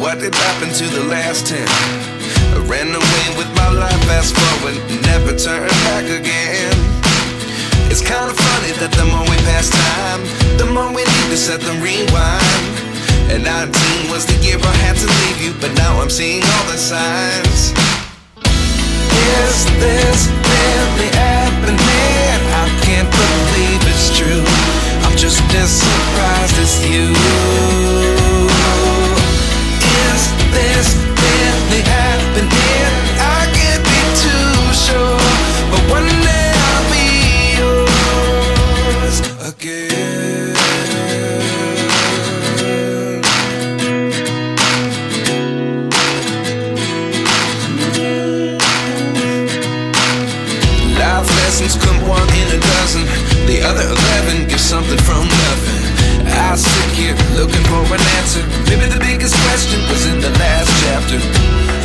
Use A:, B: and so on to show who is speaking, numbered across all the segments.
A: What did happen to the last 10? I ran away with my life, fast forward, never turn back again. It's kind of funny that the more we pass time, the more we need to set them rewind. And 19 was the year I had to leave you, but now I'm seeing all the signs. Is this really happening? I can't believe it's true. I'm just as surprised as you. Is this really happening? I can't be too sure, but one day I'll be yours again. Life lessons come one in a dozen. The other 11 give something from nothing. I sit here looking for an answer. Maybe the biggest question was in the last chapter.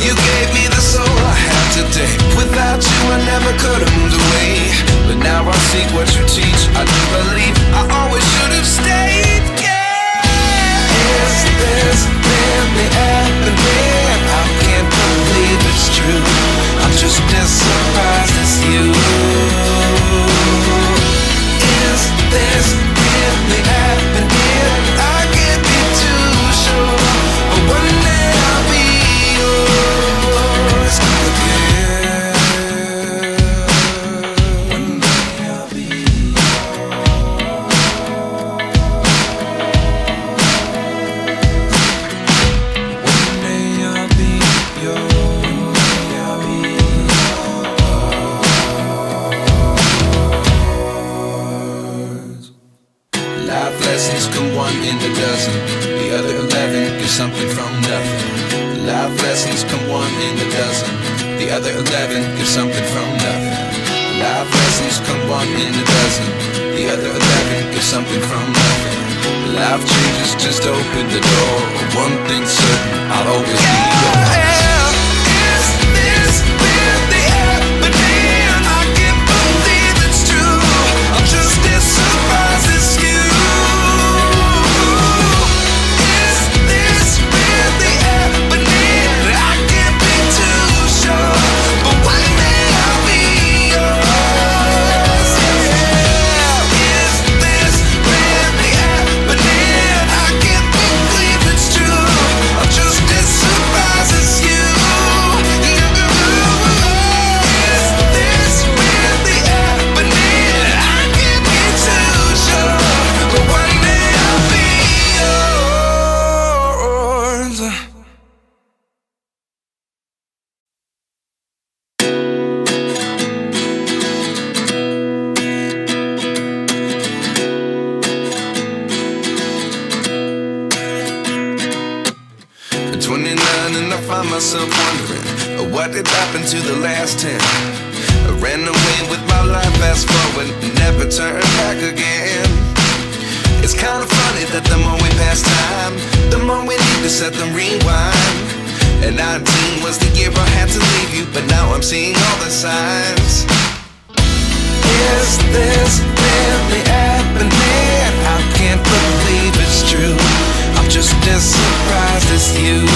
A: You gave me the soul I have today. Without you I never could have moved away. But now I see what you teach. I do believe I always should have stayed. Yeah. Is this really happening? I can't believe it's true. I'm just as surprised as you. Is this really happening? I can't be too sure, but one day I'll be yours again. One day I'll be yours. One day I'll be yours. I'll be yours. Life lessons come one in a dozen. The other 11 give something from nothing. Life lessons come one in a dozen. The other 11 give something from nothing. Life lessons come one in a dozen. The other 11 give something from nothing. Life changes, just open the door. One thing's certain, I'll always be yours. Is this really happening? I can't believe it's true. I'm just as surprised as you. Myself wondering what did happen to the last 10. I ran away with my life, fast forward, never turn back again. It's kind of funny that the more we pass time, the more we need to set them rewind. And 19 was the year I had to leave you, but now I'm seeing all the signs. Is this really happening? I can't believe it's true. I'm just as surprised as you.